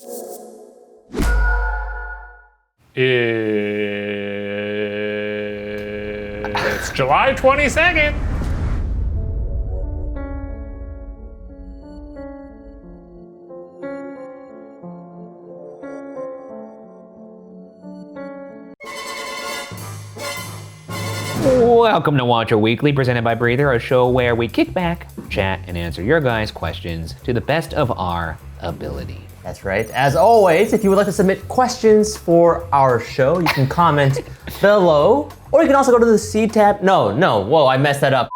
It's July 22nd. Welcome to Watcher Weekly, presented by Breather, a show where we kick back, chat, and answer your guys' questions to the best of our ability. That's right. As always, if you would like to submit questions for our show, you can comment below, or you can also go to the C tab. No, whoa, I messed that up.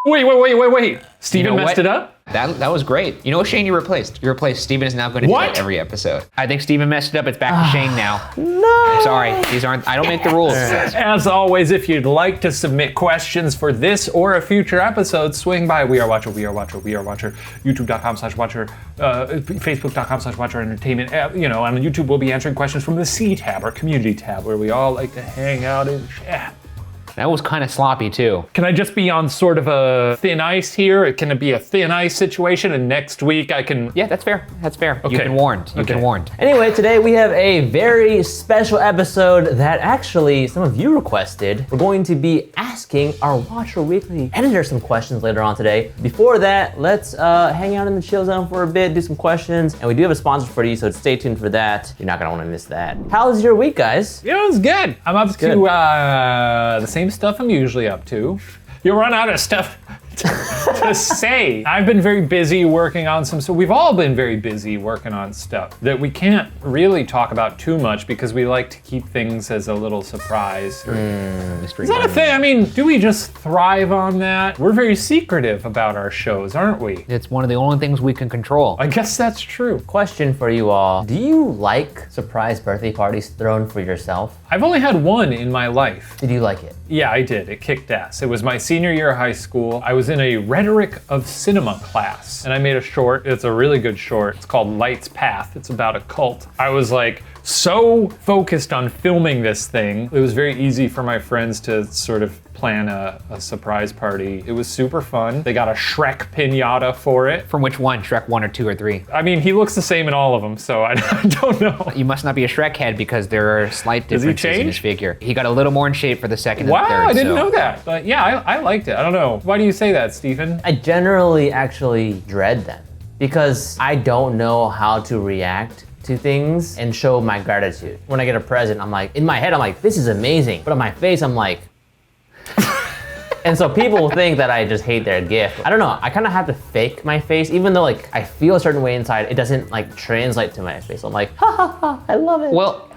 Wait. Steven messed it up? That was great. You know what, Shane, you replaced? You replaced. Steven is now going to do that every episode. I think Steven messed it up. It's back to Shane now. No. Sorry, I don't make the rules. As always, if you'd like to submit questions for this or a future episode, swing by We Are Watcher, youtube.com/watcher, facebook.com/watcher entertainment. You know, on YouTube, we'll be answering questions from the C tab, our community tab, where we all like to hang out and chat. That was kind of sloppy too. Can I just be on sort of a thin ice here? Can it be a thin ice situation and next week I can... Yeah, that's fair. Okay. You've been warned. Anyway, today we have a very special episode that actually some of you requested. We're going to be asking our Watcher Weekly editor some questions later on today. Before that, let's hang out in the chill zone for a bit, do some questions, and we do have a sponsor for you, so stay tuned for that. You're not gonna wanna miss that. How's your week, guys? Yeah, it was good. I'm up to the same stuff I'm usually up to. You run out of stuff to say. I've been very busy working on so we've all been very busy working on stuff that we can't really talk about too much because we like to keep things as a little surprise. Mystery. Is that a thing? I mean, do we just thrive on that? We're very secretive about our shows, aren't we? It's one of the only things we can control. I guess that's true. Question for you all. Do you like surprise birthday parties thrown for yourself? I've only had one in my life. Did you like it? Yeah, I did. It kicked ass. It was my senior year of high school. I was in a rhetoric of cinema class, and I made a short. It's a really good short. It's called Light's Path. It's about a cult. I was like so focused on filming this thing. It was very easy for my friends to sort of plan a surprise party. It was super fun. They got a Shrek pinata for it. From which one? Shrek 1 or 2 or 3? I mean, he looks the same in all of them, so I don't know. You must not be a Shrek head because there are slight differences in his figure. He got a little more in shape for the second and third. Wow, I didn't know that. But yeah, I liked it. I don't know. Why do you say that, Stephen? I generally actually dread them because I don't know how to react to things and show my gratitude. When I get a present, I'm like, in my head, I'm like, this is amazing. But on my face, I'm like, and so people think that I just hate their gift. I don't know, I kind of have to fake my face, even though like I feel a certain way inside, it doesn't like translate to my face. I'm like, ha ha ha, I love it. Well,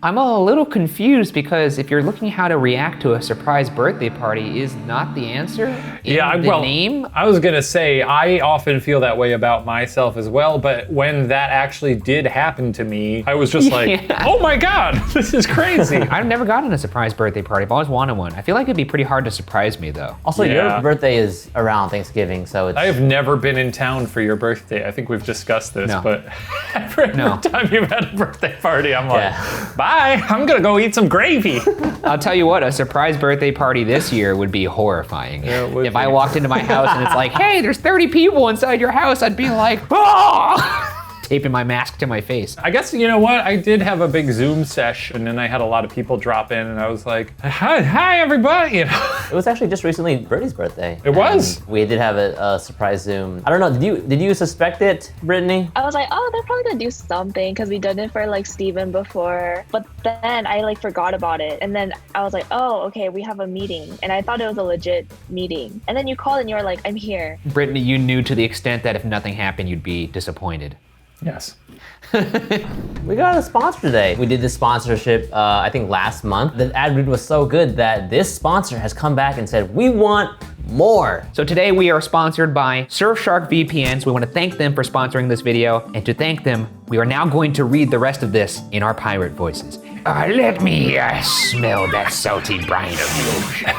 I'm a little confused because if you're looking how to react to a surprise birthday party is not the answer in the name. I was gonna say, I often feel that way about myself as well, but when that actually did happen to me, I was just like, oh my God, this is crazy. I've never gotten a surprise birthday party. I've always wanted one. I feel like it'd be pretty hard to surprise me though. Also, your birthday is around Thanksgiving, so it's... I have never been in town for your birthday. I think we've discussed this, but every time you've had a birthday party, I'm like, bye. I'm gonna go eat some gravy. I'll tell you what, a surprise birthday party this year would be horrifying. Yeah, it would if I walked into my house and it's like, hey, there's 30 people inside your house, I'd be like, oh! Taping my mask to my face. I guess, you know what? I did have a big Zoom session and I had a lot of people drop in and I was like, hi everybody. You know? It was actually just recently Brittany's birthday. It was? We did have a surprise Zoom. I don't know, did you suspect it, Brittany? I was like, oh, they're probably gonna do something because we did it for like Steven before. But then I like forgot about it. And then I was like, oh, okay, we have a meeting. And I thought it was a legit meeting. And then you called and you were like, I'm here. Brittany, you knew to the extent that if nothing happened, you'd be disappointed. Yes. We got a sponsor today. We did this sponsorship, I think last month. The ad read was so good that this sponsor has come back and said, we want more. So today we are sponsored by Surfshark VPNs. We want to thank them for sponsoring this video. And to thank them, we are now going to read the rest of this in our pirate voices. Let me smell that salty brine of the ocean.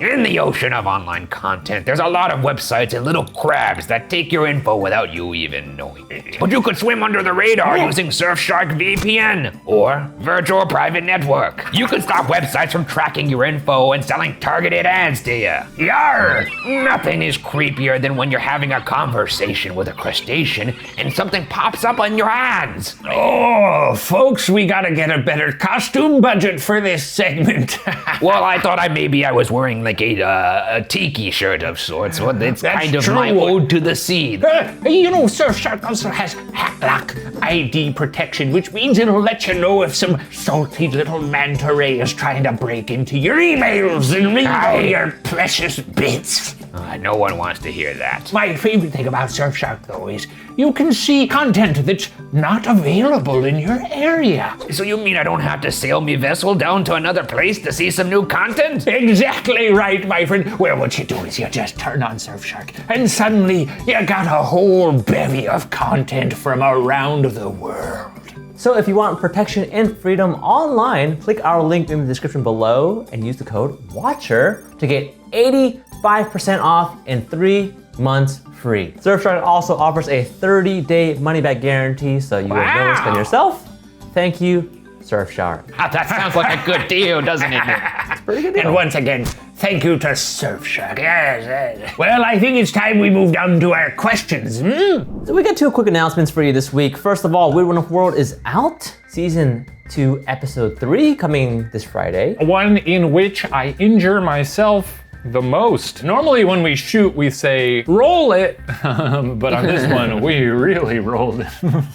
In the ocean of online content, there's a lot of websites and little crabs that take your info without you even knowing it. But you could swim under the radar using Surfshark VPN or Virtual Private Network. You could stop websites from tracking your info and selling targeted ads to you. Yarr! Nothing is creepier than when you're having a conversation with a crustacean and something pops up on your ads. Oh, folks, we gotta get a better costume budget for this segment. Well, I thought maybe I was wearing like a tiki shirt of sorts. Well, it's kind of my ode to the sea. You know, Surfshark also has lock ID protection, which means it'll let you know if some salty little manta ray is trying to break into your emails and read all your precious bits. No one wants to hear that. My favorite thing about Surfshark, though, is you can see content that's not available in your area. So you mean I don't have to sail me vessel down to another place to see some new content? Exactly right, my friend. Well, what you do is you just turn on Surfshark, and suddenly you got a whole bevy of content from around the world. So if you want protection and freedom online, click our link in the description below and use the code WATCHER to get 85% off and 3 months free. Surfshark also offers a 30-day money-back guarantee, so you will never spend yourself. Thank you, Surfshark. That sounds like a good deal, doesn't it? It's a pretty good deal. And once again, thank you to Surfshark. Yes. Well, I think it's time we moved on to our questions. So we got 2 quick announcements for you this week. First of all, Weird Wonderful World is out. Season 2, episode 3, coming this Friday. One in which I injure myself the most. Normally when we shoot, we say, roll it. But on this one, we really rolled it.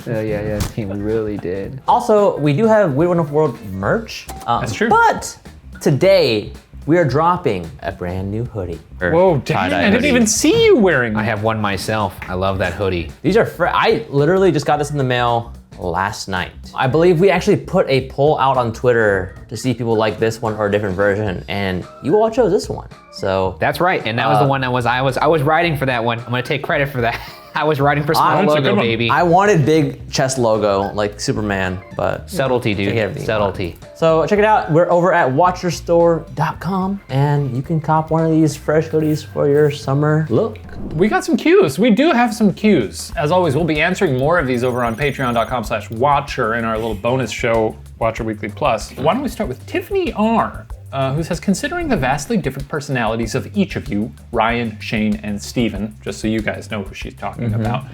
Yeah, we really did. Also, we do have Weird Wonderful World merch. That's true. But today, we are dropping a brand new hoodie. Whoa, dang, I didn't even see you wearing I it. have one myself. I love that hoodie. These are I literally just got this in the mail last night. I believe we actually put a poll out on Twitter to see if people like this one or a different version, and you all chose this one. So That's right, and that was the one that I was writing for that one. I'm gonna take credit for that. I was writing for small that's a good logo, one. baby. I wanted big chest logo like Superman, but Subtlety, dude. Take everything you Subtlety. So check it out. We're over at watcherstore.com, and you can cop one of these fresh hoodies for your summer look. We got some cues. We do have some cues. As always, we'll be answering more of these over on patreon.com/watcher in our little bonus show, Watcher Weekly Plus. Why don't we start with Tiffany R., who says, considering the vastly different personalities of each of you, Ryan, Shane, and Steven, just so you guys know who she's talking about,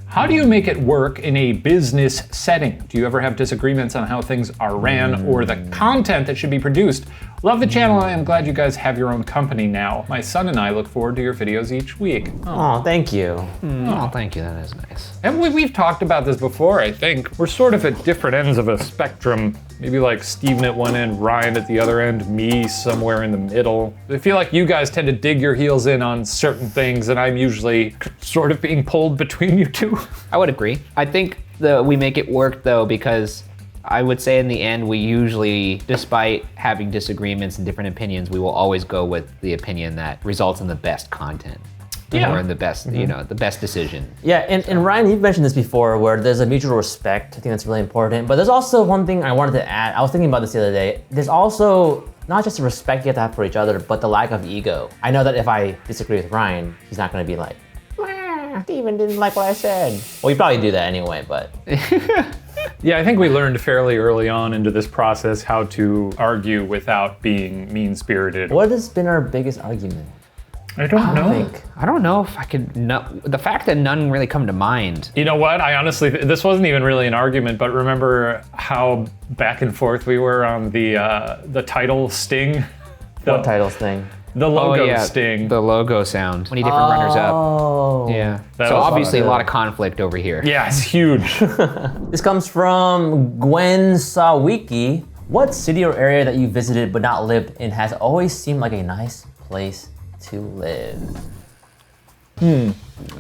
how do you make it work in a business setting? Do you ever have disagreements on how things are ran or the content that should be produced? Love the channel, and I'm glad you guys have your own company now. My son and I look forward to your videos each week. Oh, thank you. Oh, thank you. That is nice. And we've talked about this before, I think. We're sort of at different ends of a spectrum. Maybe like Steven at one end, Ryan at the other end, me somewhere in the middle. I feel like you guys tend to dig your heels in on certain things, and I'm usually sort of being pulled between you two. I would agree. I think we make it work though, because I would say in the end, we usually, despite having disagreements and different opinions, we will always go with the opinion that results in the best content. Yeah. Or in the best, the best decision. Yeah, and Ryan, you've mentioned this before, where there's a mutual respect. I think that's really important. But there's also one thing I wanted to add. I was thinking about this the other day. There's also not just the respect you have to have for each other, but the lack of ego. I know that if I disagree with Ryan, he's not going to be like, Steven didn't like what I said. Well, you probably do that anyway, but. Yeah, I think we learned fairly early on into this process how to argue without being mean-spirited. What has been our biggest argument? I don't know. I don't know if I could, the fact that none really come to mind. You know what? I honestly, this wasn't even really an argument, but remember how back and forth we were on the title sting? What titles thing? The logo sting. The logo sound. 20 different runners up. Oh. Yeah. That So was obviously a fun. lot of conflict over here. Yeah, it's huge. This comes from Gwen Sawiki. What city or area that you visited but not lived in has always seemed like a nice place to live?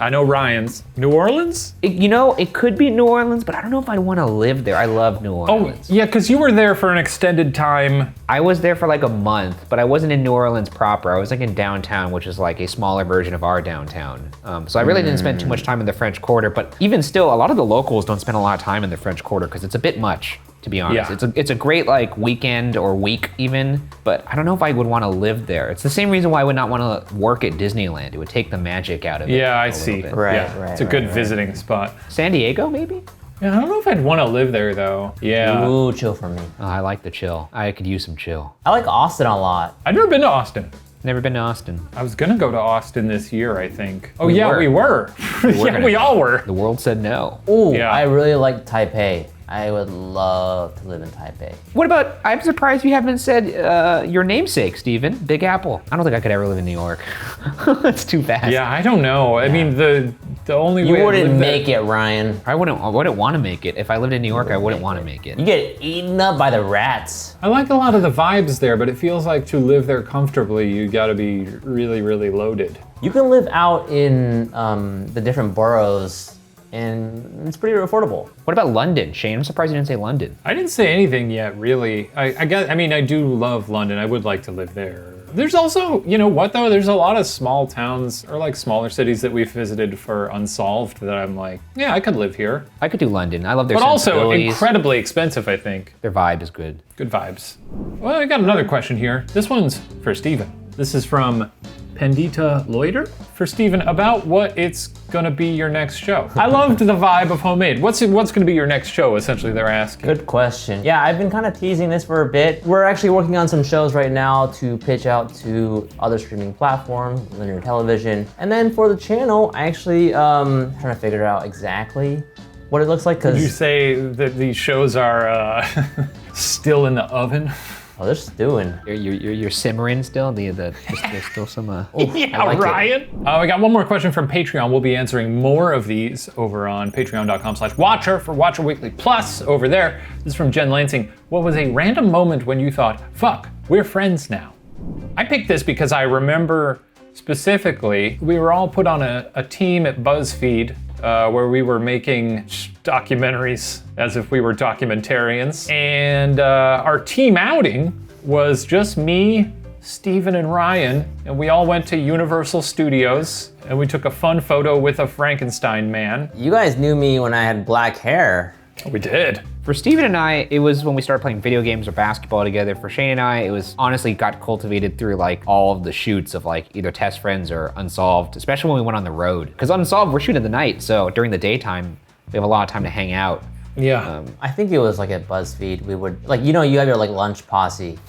I know Ryan's. New Orleans? It could be New Orleans, but I don't know if I'd want to live there. I love New Oh, Orleans. yeah, because you were there for an extended time. I was there for like a month, but I wasn't in New Orleans proper. I was like in downtown, which is like a smaller version of our downtown. So I really didn't spend too much time in the French Quarter, but even still, a lot of the locals don't spend a lot of time in the French Quarter because it's a bit much. to be honest. Yeah. It's a great like weekend or week even, but I don't know if I would want to live there. It's the same reason why I would not want to work at Disneyland. It would take the magic out of it. Yeah, I a see. little bit. Right, Yeah, right, it's a good right. visiting spot. San Diego, maybe? Yeah, I don't know if I'd want to live there though. Yeah. Ooh, chill for me. Oh, I like the chill. I could use some chill. I like Austin a lot. I've never been to Austin. Never been to Austin. I was gonna go to Austin this year, I think. Oh We yeah, were. we were. Yeah, gonna we go. all were. The world said no. Ooh, Yeah. I really like Taipei. I would love to live in Taipei. What about, I'm surprised you haven't said your namesake, Steven, Big Apple. I don't think I could ever live in New York. That's too fast. Yeah, I don't know. I mean, the only You way wouldn't make it, Ryan. I wouldn't want to make it. If I lived in New York, I wouldn't want to make it. You get eaten up by the rats. I like a lot of the vibes there, but it feels like to live there comfortably, you gotta be really, really loaded. You can live out in the different boroughs, and it's pretty affordable. What about London, Shane? I'm surprised you didn't say London. I didn't say anything yet, really. I mean, I do love London. I would like to live there. There's also, you know what though? There's a lot of small towns or like smaller cities that we've visited for Unsolved that I'm like, yeah, I could live here. I could do London. I love their But also sensibilities. incredibly expensive, I think. Their vibe is good. Good vibes. Well, I got another question here. This one's for Steven. This is from Pendita Loiter for Steven about what it's gonna be your next show. I loved the vibe of Homemade. What's gonna be your next show, essentially, they're asking. Good question. Yeah, I've been kind of teasing this for a bit. We're actually working on some shows right now to pitch out to other streaming platforms, linear television. And then for the channel, I actually trying to figure out exactly what it looks like. Would you Cause say that these shows are still in the oven? oh, they're stewing. You're simmering still. There's still some. Yeah, I like it. Ryan. We got one more question from Patreon. We'll be answering more of these over on patreon.com/Watcher for Watcher Weekly Plus over there. This is from Jen Lansing. What was a random moment when you thought, fuck, we're friends now? I picked this because I remember specifically, we were all put on a team at BuzzFeed where we were making documentaries as if we were documentarians. And our team outing was just me, Steven, and Ryan. And we all went to Universal Studios and we took a fun photo with a Frankenstein man. You guys knew me when I had black hair. We did. For Steven and I, it was when we started playing video games or basketball together. For Shane and I, it was honestly got cultivated through like all of the shoots of like either Test Friends or Unsolved, especially when we went on the road. Because Unsolved, we're shooting at the night, so during the daytime, we have a lot of time to hang out. Yeah. I think it was like at BuzzFeed, we would, like, you know, you have your like lunch posse.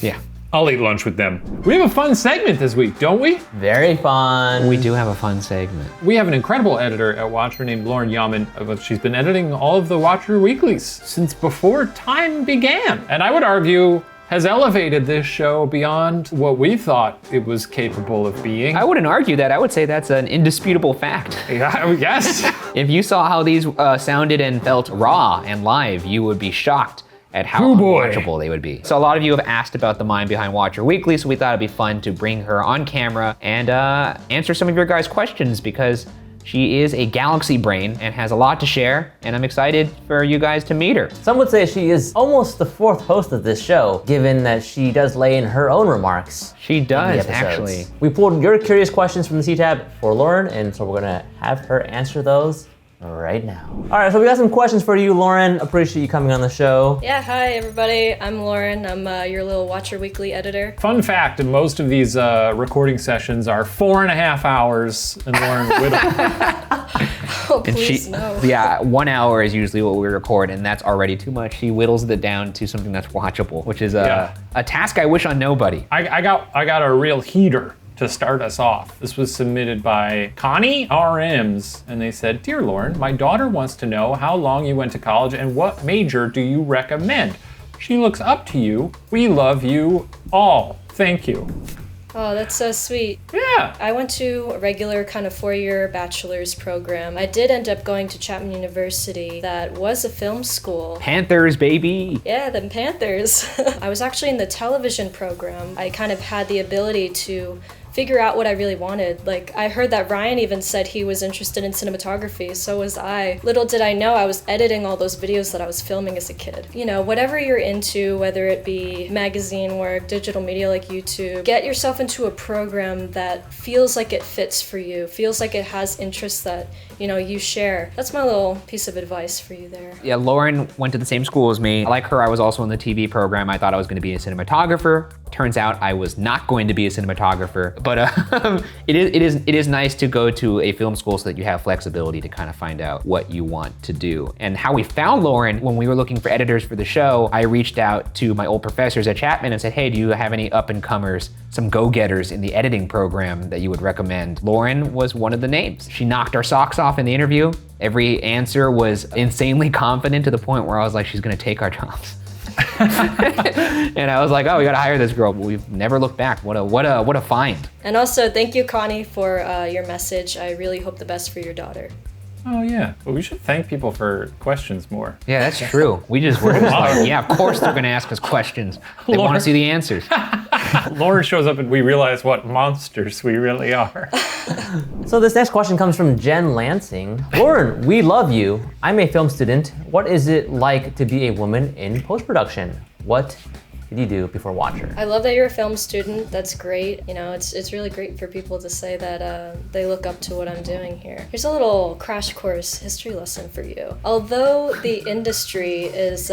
Yeah. I'll eat lunch with them. We have a fun segment this week, don't we? Very fun. We do have a fun segment. We have an incredible editor at Watcher named Lauren Yamin. She's been editing all of the Watcher weeklies since before time began. And I would argue has elevated this show beyond what we thought it was capable of being. I wouldn't argue that. I would say that's an indisputable fact. Yeah, yes. If you saw how these sounded and felt raw and live, you would be shocked at how Oh, boy. unwatchable they would be. So a lot of you have asked about the mind behind Watcher Weekly, so we thought it'd be fun to bring her on camera and answer some of your guys' questions because she is a galaxy brain and has a lot to share, and I'm excited for you guys to meet her. Some would say she is almost the fourth host of this show, given that she does lay in her own remarks. She in the does, episodes. actually. We pulled your curious questions from the C-Tab for Lauren, and so we're gonna have her answer those right now. All right, so we got some questions for you, Lauren. Appreciate you coming on the show. Yeah, hi everybody. I'm Lauren. I'm your little Watcher Weekly editor. Fun fact, most of these recording sessions are 4.5 hours, and Lauren whittled. Oh, And please she, no. yeah, 1 hour is usually what we record, and that's already too much. She whittles it down to something that's watchable, which is a task I wish on nobody. I got a real heater to start us off. This was submitted by Connie RMs, and they said, Dear Lauren, my daughter wants to know how long you went to college and what major do you recommend? She looks up to you. We love you all. Thank you. Oh, that's so sweet. Yeah. I went to a regular kind of 4-year bachelor's program. I did end up going to Chapman University that was a film school. Panthers, baby. Yeah, the Panthers. I was actually in the television program. I kind of had the ability to figure out what I really wanted. Like, I heard that Ryan even said he was interested in cinematography, so was I. Little did I know I was editing all those videos that I was filming as a kid. You know, whatever you're into, whether it be magazine work, digital media like YouTube, get yourself into a program that feels like it fits for you, feels like it has interests that, you know, you share. That's my little piece of advice for you there. Yeah, Lauren went to the same school as me. Like her, I was also in the TV program. I thought I was gonna be a cinematographer. Turns out I was not going to be a cinematographer, but it is nice to go to a film school so that you have flexibility to kind of find out what you want to do. And how we found Lauren, when we were looking for editors for the show, I reached out to my old professors at Chapman and said, hey, do you have any up-and-comers, some go-getters in the editing program that you would recommend? Lauren was one of the names. She knocked our socks off in the interview. Every answer was insanely confident to the point where I was like, she's gonna take our jobs. And I was like, oh, we gotta hire this girl, but we've never looked back. What a find. And also, thank you, Connie, for your message. I really hope the best for your daughter. Oh yeah, but we should thank people for questions more. Yeah, that's true. We're just like, yeah, of course they're gonna ask us questions. They want to see the answers. Lauren shows up and we realize what monsters we really are. So this next question comes from Jen Lansing. Lauren, we love you. I'm a film student. What is it like to be a woman in post-production? What did you do before Watcher? I love that you're a film student. That's great. You know, it's really great for people to say that they look up to what I'm doing here. Here's a little crash course history lesson for you. Although the industry is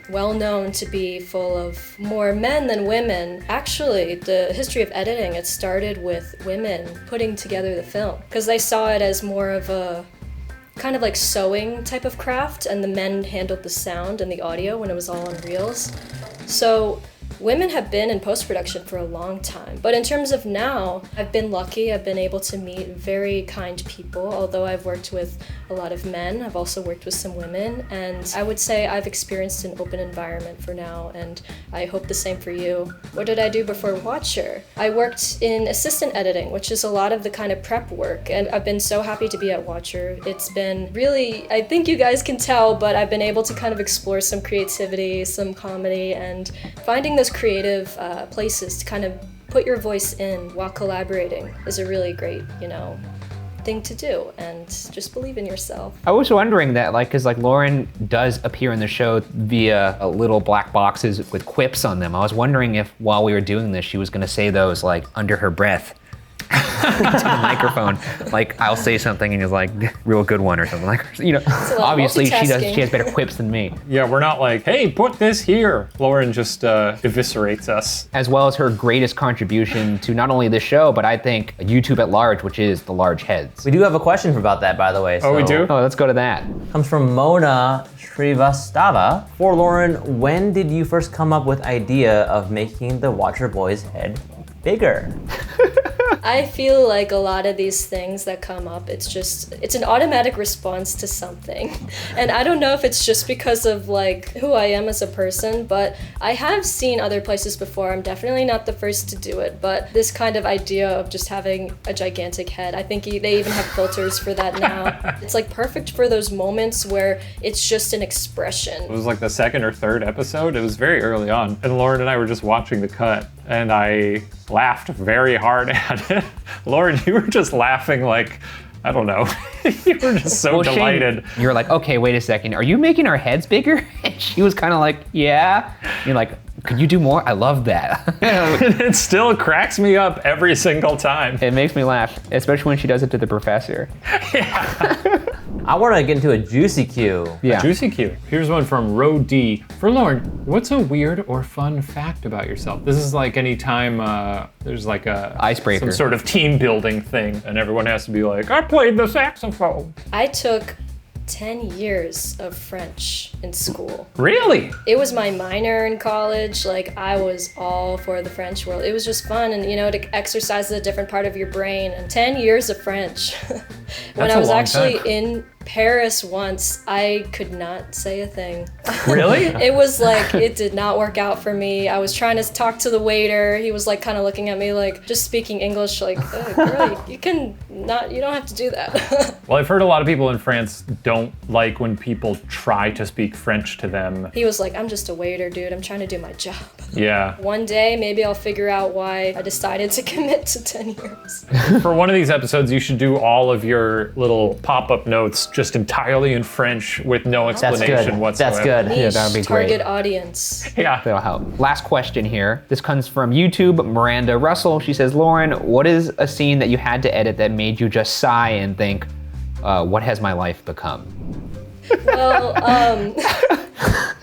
well known to be full of more men than women, actually the history of editing, it started with women putting together the film because they saw it as more of a kind of like sewing type of craft, and the men handled the sound and the audio when it was all on reels. So women have been in post-production for a long time. But in terms of now, I've been lucky. I've been able to meet very kind people. Although I've worked with a lot of men, I've also worked with some women. And I would say I've experienced an open environment for now, and I hope the same for you. What did I do before Watcher? I worked in assistant editing, which is a lot of the kind of prep work. And I've been so happy to be at Watcher. It's been really, I think you guys can tell, but I've been able to kind of explore some creativity, some comedy, and finding those creative places to kind of put your voice in while collaborating is a really great, you know, thing to do, and just believe in yourself. I was wondering that, like, because like Lauren does appear in the show via little black boxes with quips on them. I was wondering if while we were doing this, she was gonna say those like under her breath to the microphone. Like I'll say something and he's like, real good one or something. Like, you know, obviously she has better quips than me. Yeah, we're not like, hey, put this here. Lauren just eviscerates us. As well as her greatest contribution to not only this show, but I think YouTube at large, which is the large heads. We do have a question about that, by the way. Oh, we do? Oh, let's go to that. Comes from Mona Srivastava. For Lauren, when did you first come up with idea of making the Watcher boy's head bigger? I feel like a lot of these things that come up, it's an automatic response to something. And I don't know if it's just because of like who I am as a person, but I have seen other places before. I'm definitely not the first to do it, but this kind of idea of just having a gigantic head, I think they even have filters for that now. It's like perfect for those moments where it's just an expression. It was like the second or third episode. It was very early on. And Lauren and I were just watching the cut, and I laughed very hard at it. Lauren, you were just laughing like, I don't know. You were just so delighted. Shane, you're like, okay, wait a second. Are you making our heads bigger? And she was kind of like, yeah. And you're like, could you do more? I love that. It still cracks me up every single time. It makes me laugh, especially when she does it to the professor. Yeah. I want to get into a juicy Q. Yeah. Juicy Q. Here's one from Ro D. For Lauren, what's a weird or fun fact about yourself? This is like any time there's like a icebreaker, some sort of team building thing, and everyone has to be like, I played the saxophone. I took 10 years of French in school. Really? It was my minor in college. Like, I was all for the French world. It was just fun, and you know, to exercise a different part of your brain. And 10 years of French. When I was actually in Paris once, I could not say a thing. Really? It was like, it did not work out for me. I was trying to talk to the waiter. He was like kind of looking at me like, just speaking English, like, girl, you don't have to do that. Well, I've heard a lot of people in France don't like when people try to speak French to them. He was like, I'm just a waiter, dude. I'm trying to do my job. Yeah. One day, maybe I'll figure out why I decided to commit to 10 years. For one of these episodes, you should do all of your little pop-up notes just entirely in French with no That's explanation good. whatsoever. That's good. Niche, that would be great. target audience. Yeah. That'll help. Last question here. This comes from YouTube, Miranda Russell. She says, Lauren, what is a scene that you had to edit that made you just sigh and think, what has my life become? Well,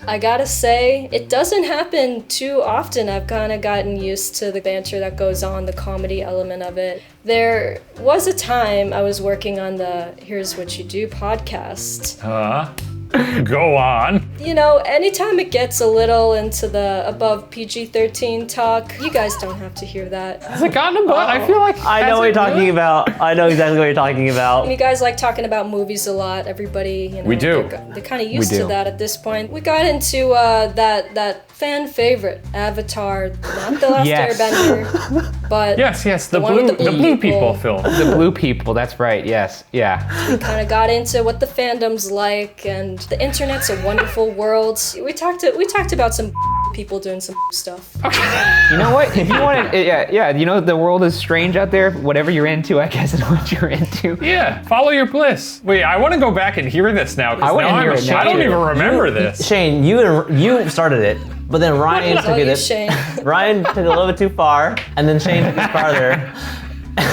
I gotta say, it doesn't happen too often. I've kind of gotten used to the banter that goes on, the comedy element of it. There was a time I was working on the Here's What You Do podcast. Go on. You know, anytime it gets a little into the above PG-13 talk, you guys don't have to hear that. Has it gotten a butt? I feel like I know what you're talking about. I know exactly what you're talking about. You guys like talking about movies a lot. Everybody, you know, We do. They're kind of used We to do. that at this point. We got into that fan favorite, Avatar, not The Last Yes. Airbender, but Yes, the one blue with the blue people people. film. The blue people, that's right, yes, yeah. we kind of got into what the fandom's like, and the internet's a wonderful world. We talked about some people doing some stuff. You know what, if you want to, yeah, you know, the world is strange out there. Whatever you're into, I guess is what you're into. Yeah, follow your bliss. Wait, I want to go back and hear this now. 'Cause I wanna now hear it now, I don't too. even remember this. Shane, you started it, but then Ryan Oh, took you it. Shane. Ryan took it a little bit too far, and then Shane took it farther.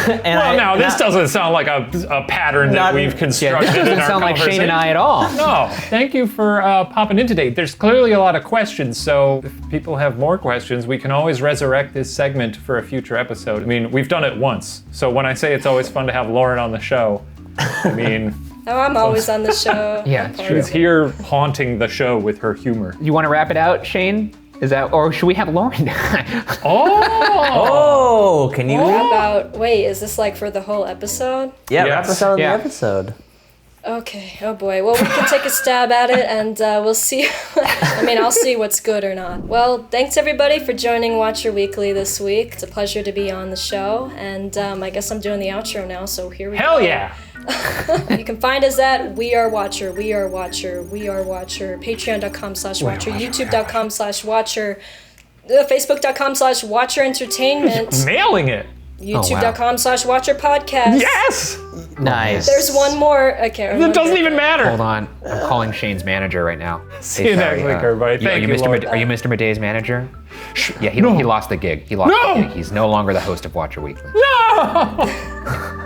Well, this doesn't sound like a pattern that Not- we've Yeah, constructed. this in doesn't our sound like Shane and I conversation. at all. No, thank you for popping in today. There's clearly a lot of questions, so if people have more questions, we can always resurrect this segment for a future episode. I mean, we've done it once, so when I say it's always fun to have Lauren on the show, I mean, Oh, I'm always on the show. Yeah, I'm it's part true. of she's it. here haunting the show with her humor. You want to wrap it out, Shane? Is that, or should we have Lauren? Oh, can you? How about, wait, is this like for the whole episode? Yeah, Yes. wrap us out of Yeah. the episode. Okay, oh boy. Well, we can take a stab at it and we'll see. I mean, I'll see what's good or not. Well, thanks everybody for joining Watcher Weekly this week. It's a pleasure to be on the show. And I guess I'm doing the outro now, so here we go. Hell yeah! You can find us at We Are Watcher, We Are Watcher, We Are Watcher, patreon.com/watcher, youtube.com/watcher, facebook.com/watcher entertainment, Nailing it! youtube.com/watcher podcast. Yes! Nice. There's one more. I can't remember. It doesn't even matter. Hold on, I'm calling Shane's manager right now. See you next week, everybody. Thank you, Lauren. Are you Mr. Madej's manager? Yeah, he lost the gig. He lost No! the gig. He's no longer the host of Watcher Weekly. No!